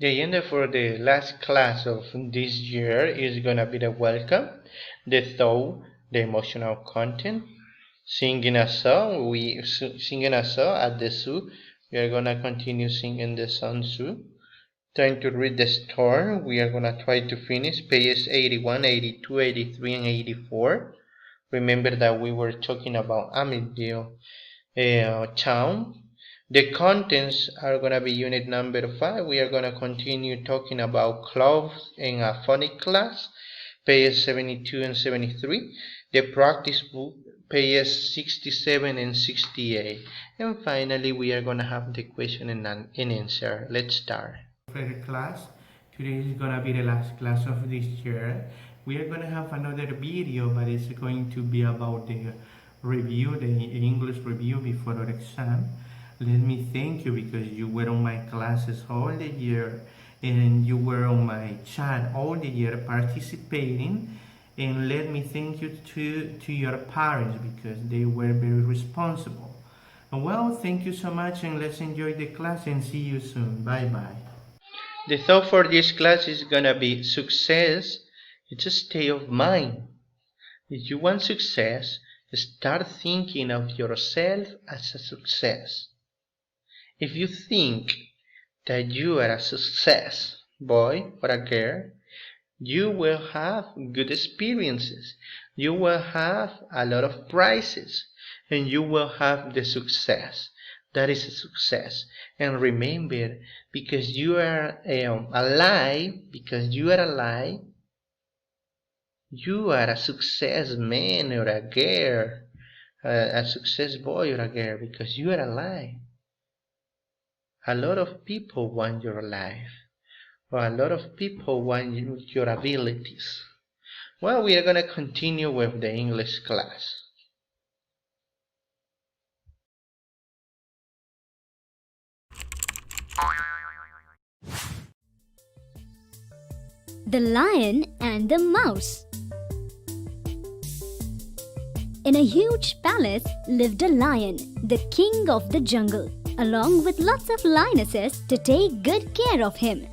The agenda for the last class of this year is gonna be the welcome, the thought, the emotional content, singing a song. We singing a song at the zoo. We are gonna continue singing the song zoo. Trying to read the story. We are gonna try to finish pages 81, 82, 83, and 84. Remember that we were talking about Amityville town. The contents are going to be unit number 5. We are going to continue talking about clothes in a phonic class, pages 72 and 73. The practice book, pages 67 and 68. And finally, we are going to have the question and answer. Let's start. For the class, today is going to be the last class of this year. We are going to have another video, but it's going to be about the review, the English review before our exam. Let me thank you because you were on my classes all the year and you were on my chat all the year participating, and let me thank you to your parents because they were very responsible. Well, thank you so much, and let's enjoy the class and see you soon. Bye bye. The thought for this class is gonna be success. It's a state of mind. If you want success, start thinking of yourself as a success. If you think that you are a success, boy or a girl, you will have good experiences. You will have a lot of prizes, and you will have the success. That is a success. And remember, because you are alive, you are a success man or a girl, a success boy or a girl, because you are alive. A lot of people want your life, or a lot of people want your abilities. Well, we are going to continue with the English class. The Lion and the Mouse. In a huge palace lived a lion, the king of the jungle, along with lots of lionesses to take good care of him.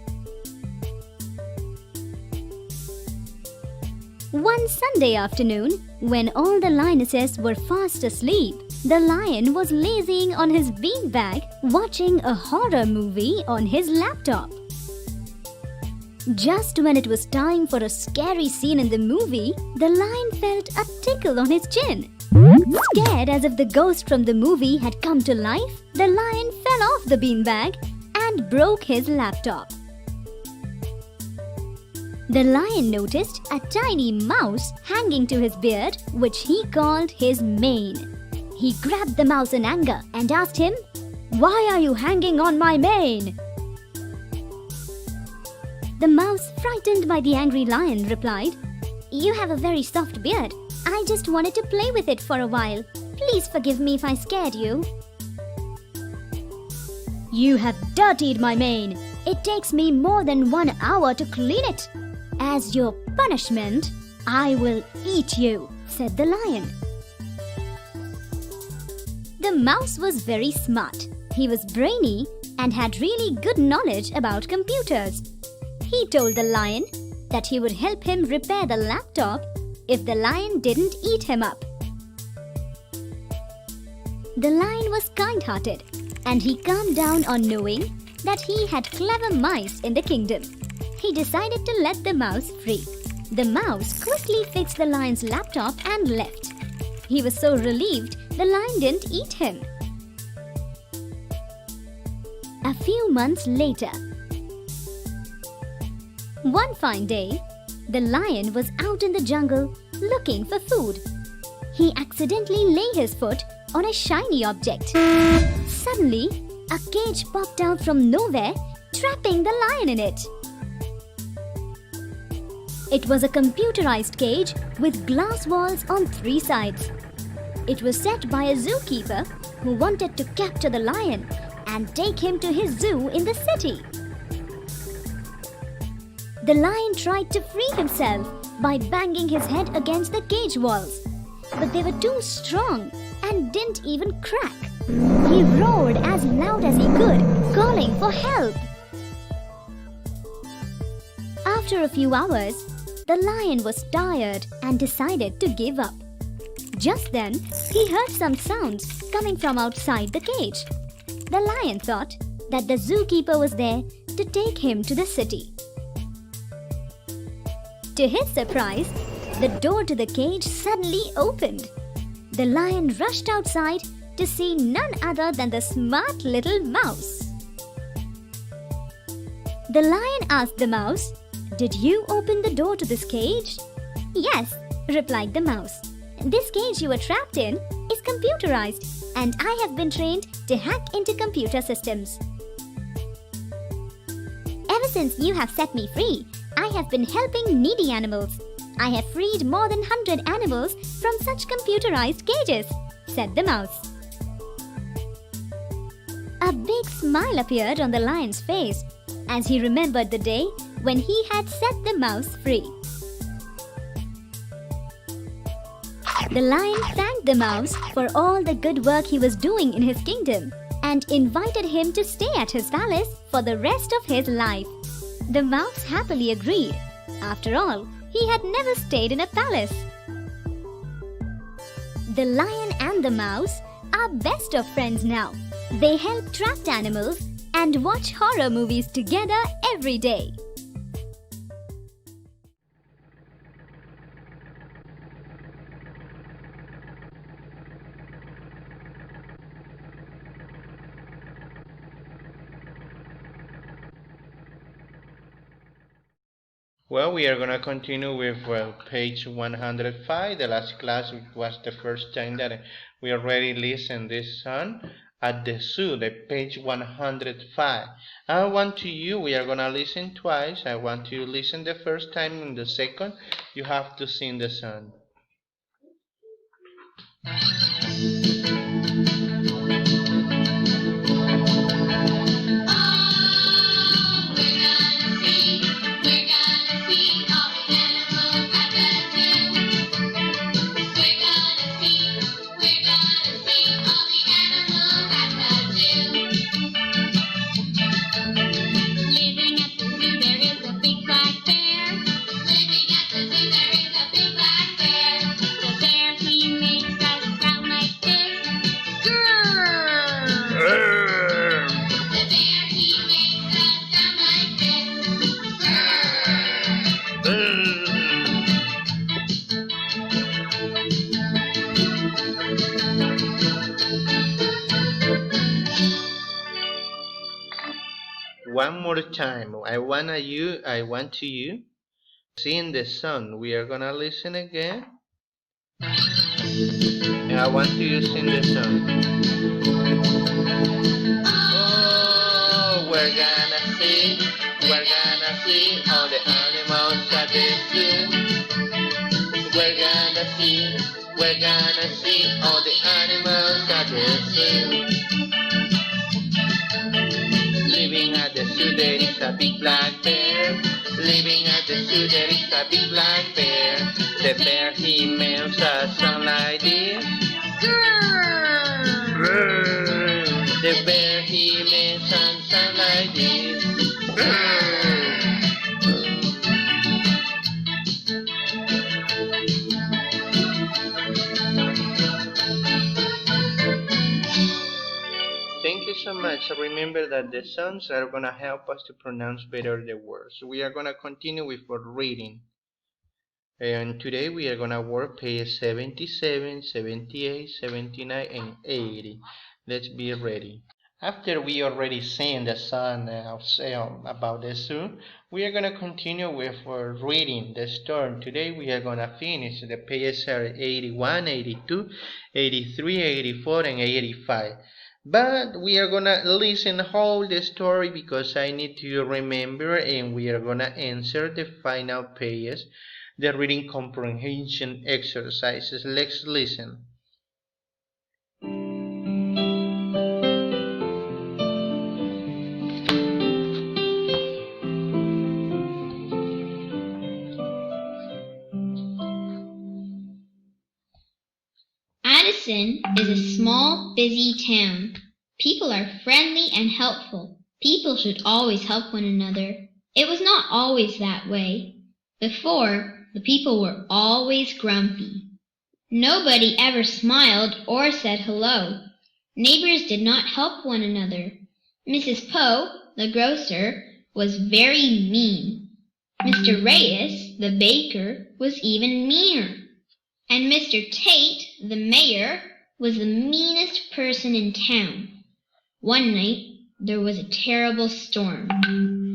One Sunday afternoon, when all the lionesses were fast asleep, the lion was lazying on his beanbag, watching a horror movie on his laptop. Just when it was time for a scary scene in the movie, the lion felt a tickle on his chin. Scared as if the ghost from the movie had come to life, the lion fell off the beanbag and broke his laptop. The lion noticed a tiny mouse hanging to his beard, which he called his mane. He grabbed the mouse in anger and asked him, "Why are you hanging on my mane?" The mouse, frightened by the angry lion, replied, "You have a very soft beard. I just wanted to play with it for a while. Please forgive me if I scared you." "You have dirtied my mane. It takes me more than 1 hour to clean it. As your punishment, I will eat you," said the lion. The mouse was very smart. He was brainy and had really good knowledge about computers. He told the lion that he would help him repair the laptop if the lion didn't eat him up. The lion was kind-hearted, and he calmed down on knowing that he had clever mice in the kingdom. He decided to let the mouse free. The mouse quickly fixed the lion's laptop and left. He was so relieved the lion didn't eat him. A few months later, one fine day, the lion was out in the jungle looking for food. He accidentally laid his foot on a shiny object. Suddenly, a cage popped out from nowhere, trapping the lion in it. It was a computerized cage with glass walls on 3 sides. It was set by a zookeeper who wanted to capture the lion and take him to his zoo in the city. The lion tried to free himself by banging his head against the cage walls, but they were too strong and didn't even crack. He roared as loud as he could, calling for help. After a few hours, the lion was tired and decided to give up. Just then, he heard some sounds coming from outside the cage. The lion thought that the zookeeper was there to take him to the city. To his surprise, the door to the cage suddenly opened. The lion rushed outside to see none other than the smart little mouse. The lion asked the mouse, "Did you open the door to this cage?" "Yes," replied the mouse. "This cage you were trapped in is computerized, and I have been trained to hack into computer systems. Ever since you have set me free, I have been helping needy animals. I have freed more than 100 animals from such computerized cages," said the mouse. A big smile appeared on the lion's face as he remembered the day when he had set the mouse free. The lion thanked the mouse for all the good work he was doing in his kingdom and invited him to stay at his palace for the rest of his life. The mouse happily agreed. After all, he had never stayed in a palace. The lion and the mouse are best of friends now. They help trapped animals and watch horror movies together every day. Well, we are going to continue with page 105, the last class, which was the first time that we already listened this song at the zoo, the page 105. I want to you, we are going to listen twice. I want you to listen the first time, and the second, you have to sing the song. One more time. I want you sing the song. We are gonna listen again. And I want you to sing the song. Oh, we're gonna see all the animals at the zoo. We're gonna see all the animals at the zoo. Living at the zoo there is a big black bear. Living at the zoo there is a big black bear. The bear he makes a sound like this. The bear he makes a sound like this. Thank you so much. Remember that the songs are going to help us to pronounce better the words. We are going to continue with our reading. And today we are going to work page 77, 78, 79, and 80. Let's be ready. After we already sang the song about the zoo, we are going to continue with reading the story. Today we are going to finish the pages 81, 82, 83, 84, and 85. But we are going to listen whole the story because I need to remember, and we are going to answer the final pages, the reading comprehension exercises. Let's listen. Addison is a small, busy town. People are friendly and helpful. People should always help one another. It was not always that way. Before, the people were always grumpy. Nobody ever smiled or said hello. Neighbors did not help one another. Mrs. Poe, the grocer, was very mean. Mr. Reyes, the baker, was even meaner. And Mr. Tate, the mayor, was the meanest person in town. One night, there was a terrible storm.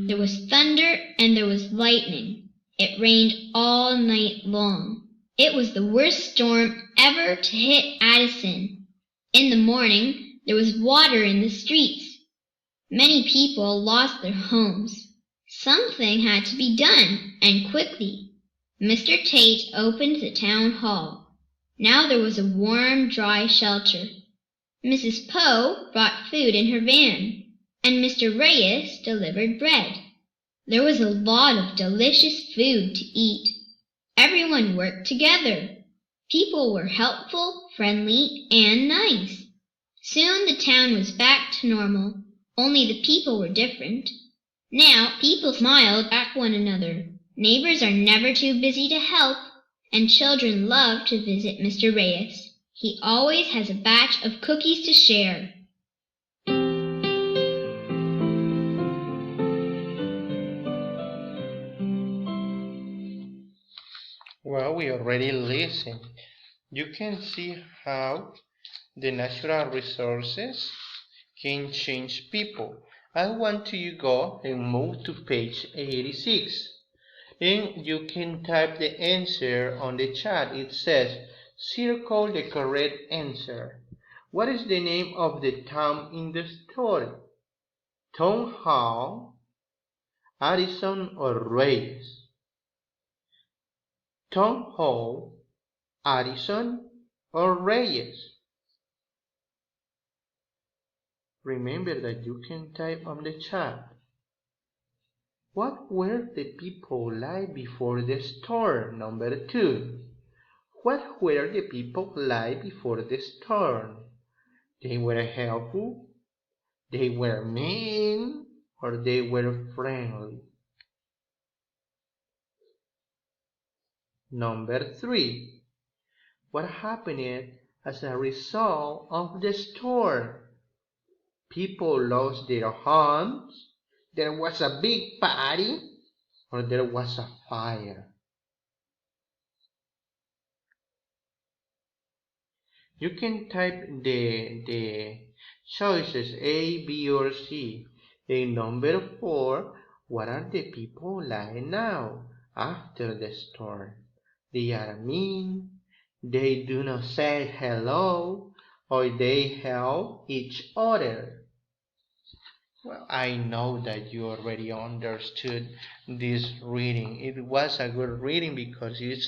There was thunder and there was lightning. It rained all night long. It was the worst storm ever to hit Addison. In the morning, there was water in the streets. Many people lost their homes. Something had to be done, and quickly. Mr. Tate opened the town hall. Now there was a warm, dry shelter. Mrs. Poe brought food in her van, and Mr. Reyes delivered bread. There was a lot of delicious food to eat. Everyone worked together. People were helpful, friendly, and nice. Soon the town was back to normal, only the people were different. Now people smiled at one another. Neighbors are never too busy to help, and children love to visit Mr. Reyes. He always has a batch of cookies to share. Well, we already listened. You can see how the natural resources can change people. I want you to go and move to page 86. And you can type the answer on the chat. It says, circle the correct answer. What is the name of the town in the story? Town Hall, Addison, or Reyes? Town Hall, Addison, or Reyes? Remember that you can type on the chat. What were the people like before the storm? Number 2. What were the people like before the storm? They were helpful, they were mean, or they were friendly? Number 3. What happened as a result of the storm? People lost their homes, there was a big party, or there was a fire? You can type the choices A, B, or C. And number 4, what are the people like now after the storm? They are mean, they do not say hello, or they help each other. Well, I know that you already understood this reading. It was a good reading because it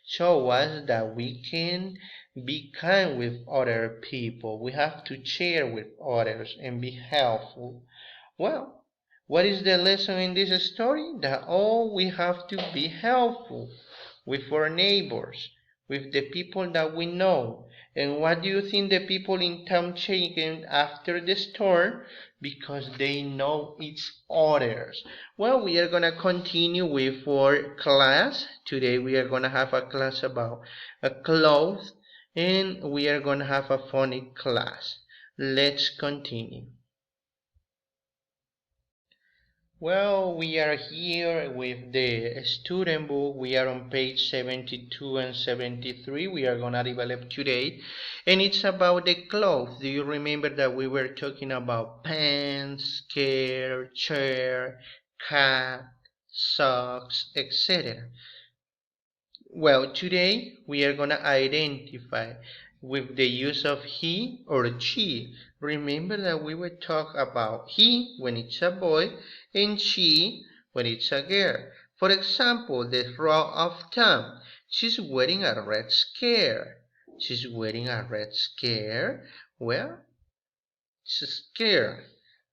shows us that we can be kind with other people. We have to share with others and be helpful. Well, what is the lesson in this story? That all we have to be helpful with our neighbors, with the people that we know. And what do you think the people in town changed after the storm? Because they know each others. Well, we are going to continue with our class. Today we are going to have a class about clothes, and we are going to have a phonic class. Let's continue. Well, we are here with the student book. We are on page 72 and 73. We are gonna develop today, and it's about the clothes. Do you remember that we were talking about pants, skirt, shirt, cap, socks, etc.? Well, today we are gonna identify with the use of he or she. Remember that we were talking about he when it's a boy and she when it's a girl. For example, the role of Tom. She's wearing a red skirt. She's wearing a red skirt. Well, she's scared.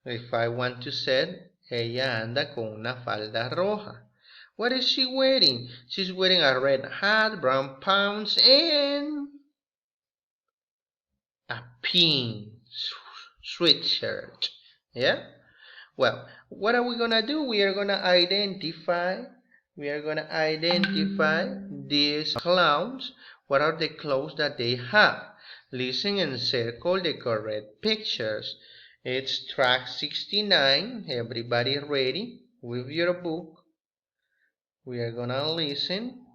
If I want to say, ella anda con una falda roja. What is she wearing? She's wearing a red hat, brown pants, and a pink sweatshirt. Yeah? Well, what are we gonna do? We are gonna identify these clowns. What are the clothes that they have? Listen and circle the correct pictures. It's track 69. Everybody ready with your book? We are gonna listen.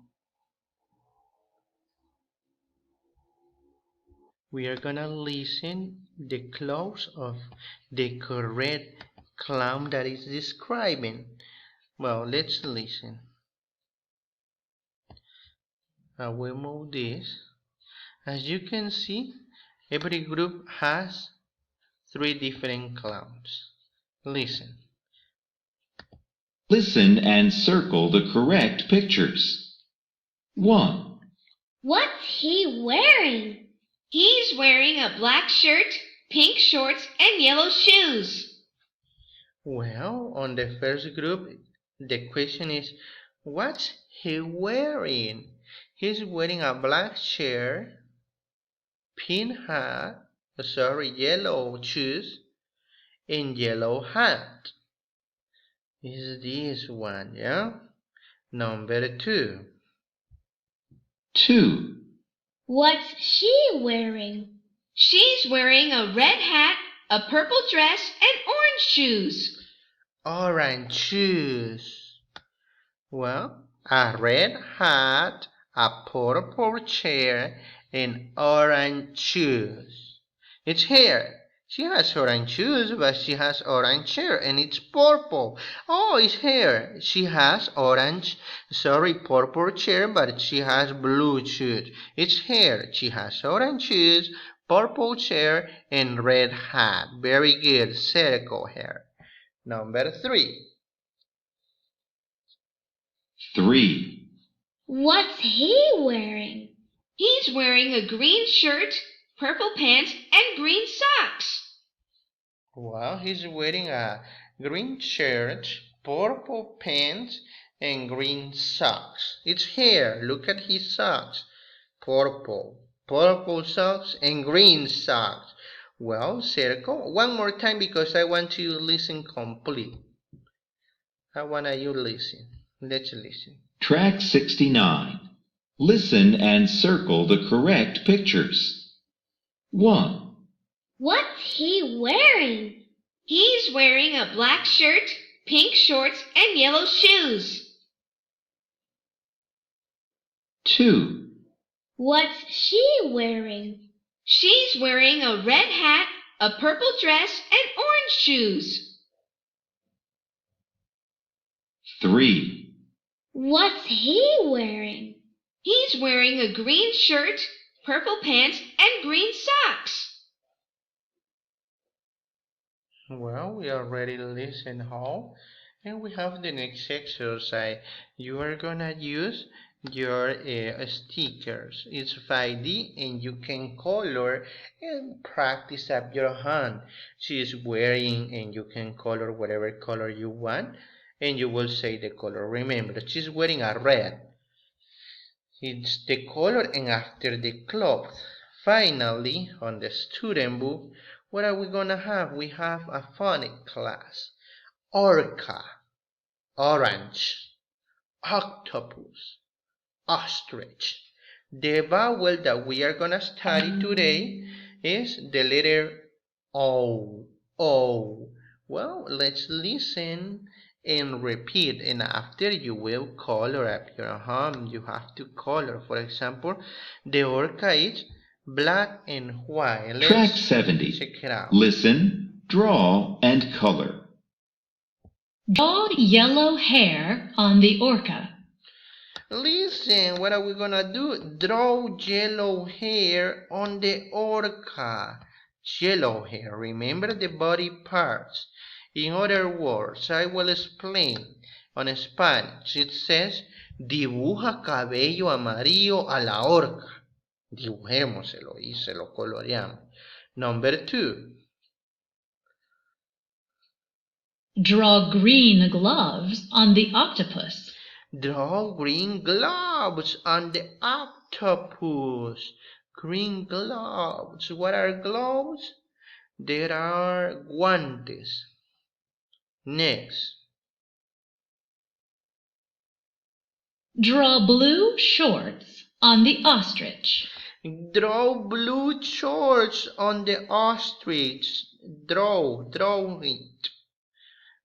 We are gonna listen the clothes of the correct clown that is describing. Well, let's listen. I will move this. As you can see, every group has 3 different clowns. Listen. Listen and circle the correct pictures. 1, What's he wearing? He's wearing a black shirt, pink shorts, and yellow shoes. Well, on the first group, the question is, what's he wearing? He's wearing a black shirt, yellow shoes, and yellow hat. Is this one, yeah? Number 2. 2, What's she wearing? She's wearing a red hat, a purple dress, and orange shoes. Orange shoes. Well, a red hat, a purple chair, and orange shoes. It's here. She has orange shoes, but she has orange hair, and it's purple. Oh, it's here. She has purple chair, but she has blue shoes. It's here. She has orange shoes, purple chair, and red hat. Very good. Circle here. Number 3. 3, What's he wearing? He's wearing a green shirt, purple pants, and green socks. Well, he's wearing a green shirt, purple pants, and green socks. It's here. Look at his socks. Purple socks, and green socks. Well, circle. One more time because I want you to listen complete. I want you to listen. Let's listen. Track 69. Listen and circle the correct pictures. 1, What's he wearing? He's wearing a black shirt, pink shorts, and yellow shoes. 2, What's she wearing? She's wearing a red hat, a purple dress, and orange shoes. 3, What's he wearing? He's wearing a green shirt, purple pants, and green socks. Well, we already listened how, and we have the next exercise. You are gonna use your stickers. It's 5D, and you can color and practice up your hand. She is wearing, and you can color whatever color you want, and you will say the color. Remember, she's wearing a red. It's the color, and after the cloth. Finally, on the student book, what are we gonna have? We have a phonic class. Orca, orange, octopus, ostrich. The vowel that we are gonna study today is the letter O. O. Well, let's listen and repeat, and after you will color up your home. You have to color. For example, the orca is black and white. Track Let's 70. check it out. Listen, draw, and color. Draw yellow hair on the orca. Listen, what are we gonna do? Draw yellow hair on the orca. Yellow hair, remember the body parts. In other words, I will explain. On Spanish, it says, dibuja cabello amarillo a la orca. Dibujémoselo y se lo coloreamos. Number 2. Draw green gloves on the octopus. Draw green gloves on the octopus. Green gloves. What are gloves? There are guantes. Next. Draw blue shorts on the ostrich. Draw blue shorts on the ostrich. Draw it.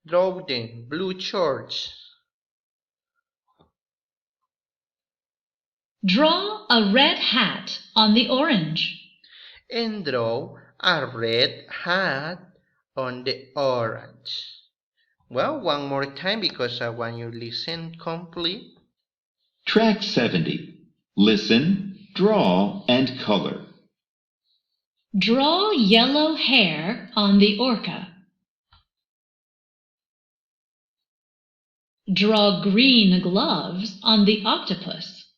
Draw them, blue shorts. Draw a red hat on the orange. And draw a red hat on the orange. Well, one more time because I want you to listen complete. Track 70. Listen, draw, and color. Draw yellow hair on the orca. Draw green gloves on the octopus.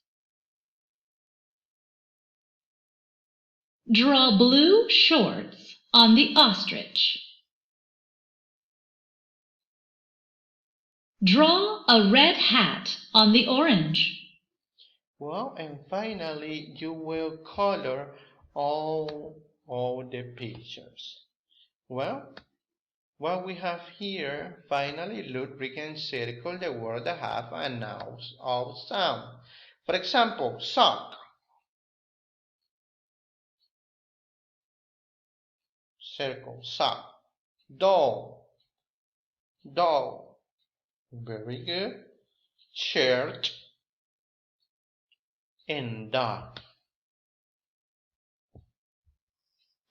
Draw blue shorts on the ostrich. Draw a red hat on the orange. Well, and finally, you will color all the pictures. Well, what we have here, finally, look, we can circle the word that have a owl sound. For example, sock. Circle, sock. Doll. Very good. Shirt and dog.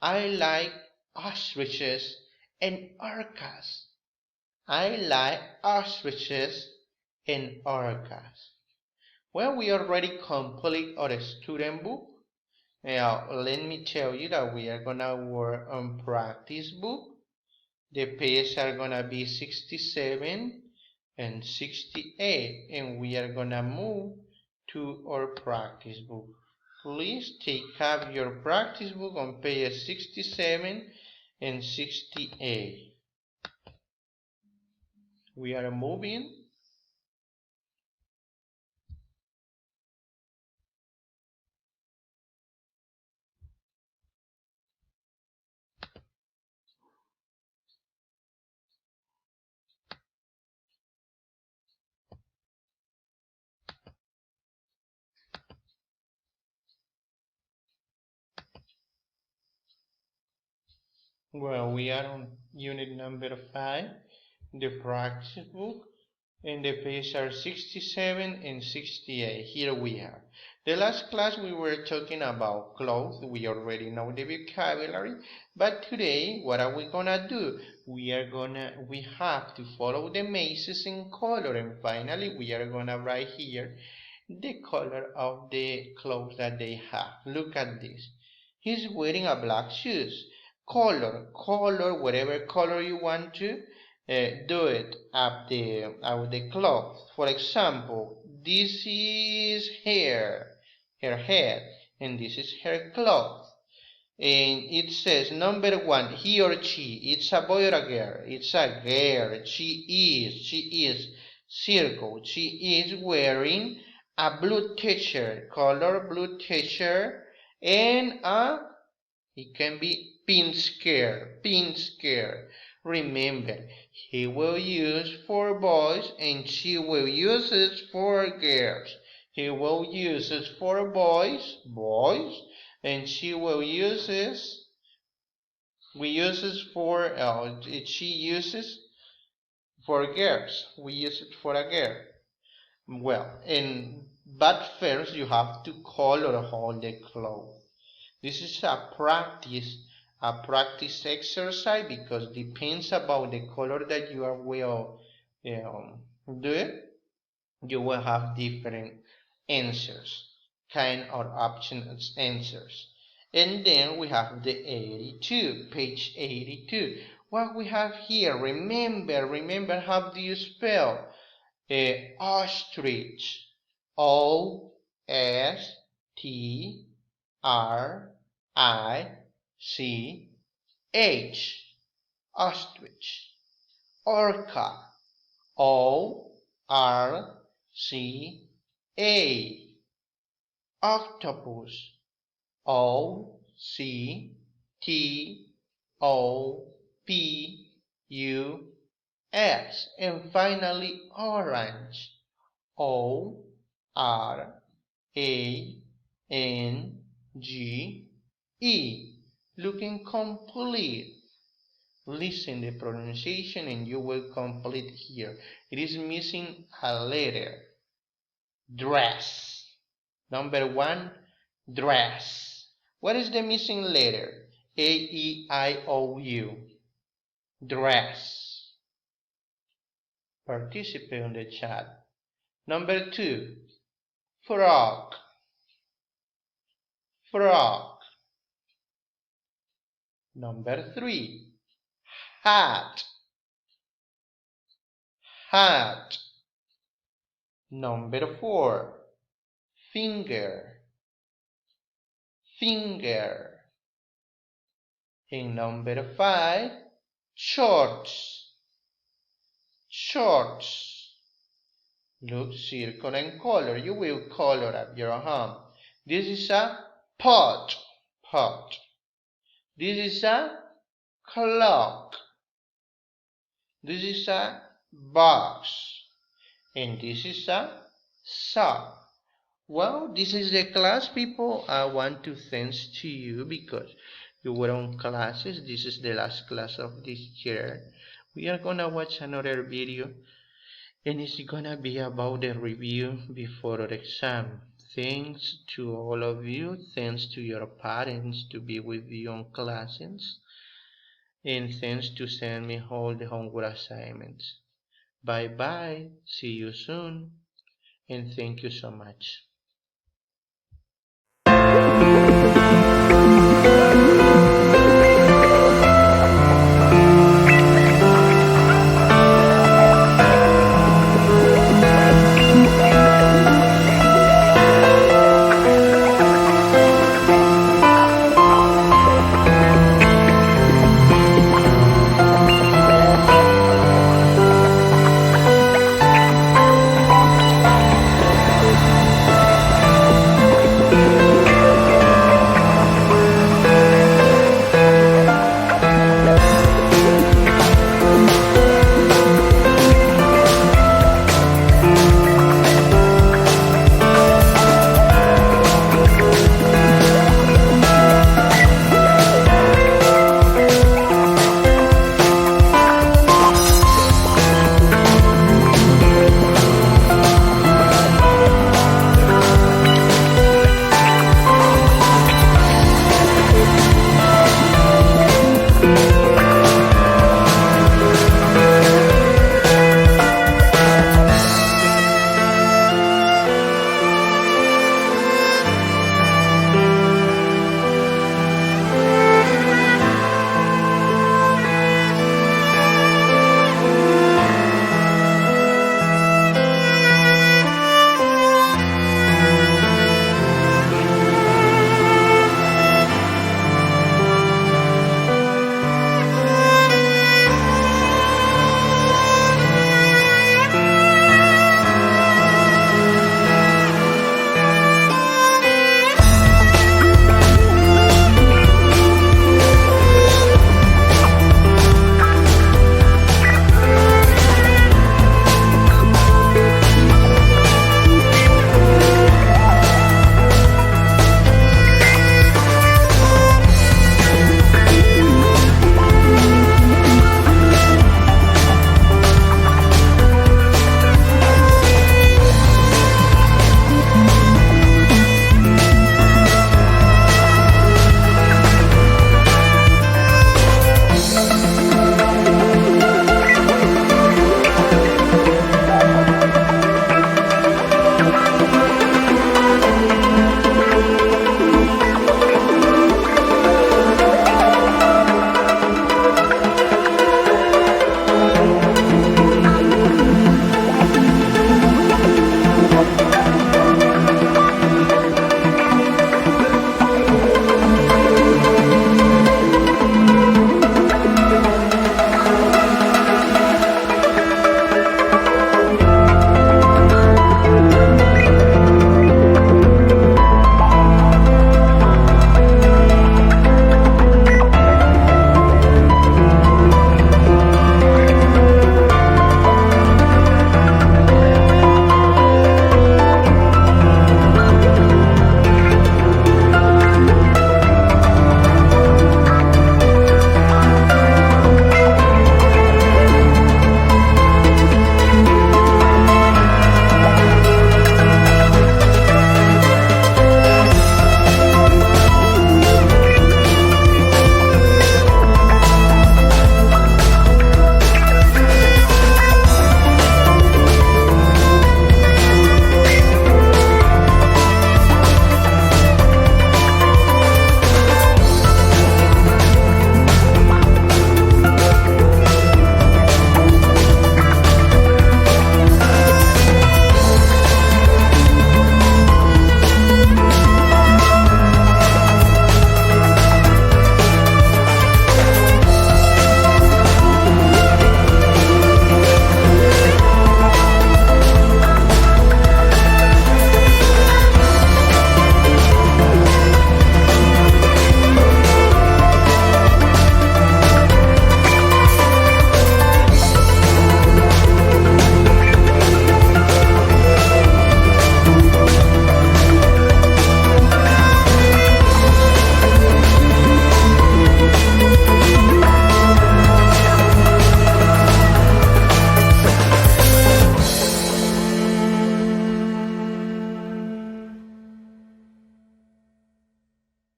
I like ostriches and orcas. I like ostriches and orcas. Well, we already complete our student book. Now, let me tell you that we are gonna work on practice book. The pages are gonna be 67 and 68, and we are gonna move to our practice book. Please take up your practice book on pages 67 and 68. We are moving. Well, we are on unit number 5, the practice book, and the pages are 67 and 68. Here we are. The last class we were talking about clothes. We already know the vocabulary, but today what are we gonna do? We have to follow the mazes in color, and finally we are gonna write here the color of the clothes that they have. Look at this. He's wearing a black shoes. Color, whatever color you want to do it of the cloth. For example, this is her head, and this is her cloth. And it says number 1, he or she. It's a boy or a girl. It's a girl. She is circle. She is wearing a blue t-shirt, color blue t-shirt, and it can be pink skirt. Remember, he will use for boys and she will use it for girls. He will use it for boys, and she will use it, she uses for girls. We use it for a girl. Well, but first you have to color all the clothes. This is a practice exercise because depends about the color that you will do. You will have different answers, kind or option answers. And then we have the 82, page 82. What we have here, remember how do you spell ostrich? O-S-T-R-I-C-H, ostrich. Orca, O-R-C-A, octopus, O-C-T-O-P-U-S, S, and finally orange. O-R-A-N-G-E. Looking complete. Listen the pronunciation and you will complete here. It is missing a letter. Dress. Number 1, dress. What is the missing letter? A-E-I-O-U. Dress. Participate on the chat. Number 2, frog. Frog. Number 3, hat. Hat. Number 4, finger. Finger. And number 5, shorts. Shorts. Look, circle and color. You will color up your home. This is a pot. Pot. This is a clock. This is a box. And this is a sock. Well, this is the class, people. I want to thank to you because you were on classes. This is the last class of this year. We are gonna watch another video and it's gonna be about the review before our exam. Thanks to all of you. Thanks to your parents to be with you on classes. And thanks to send me all the homework assignments. Bye bye. See you soon. And thank you so much.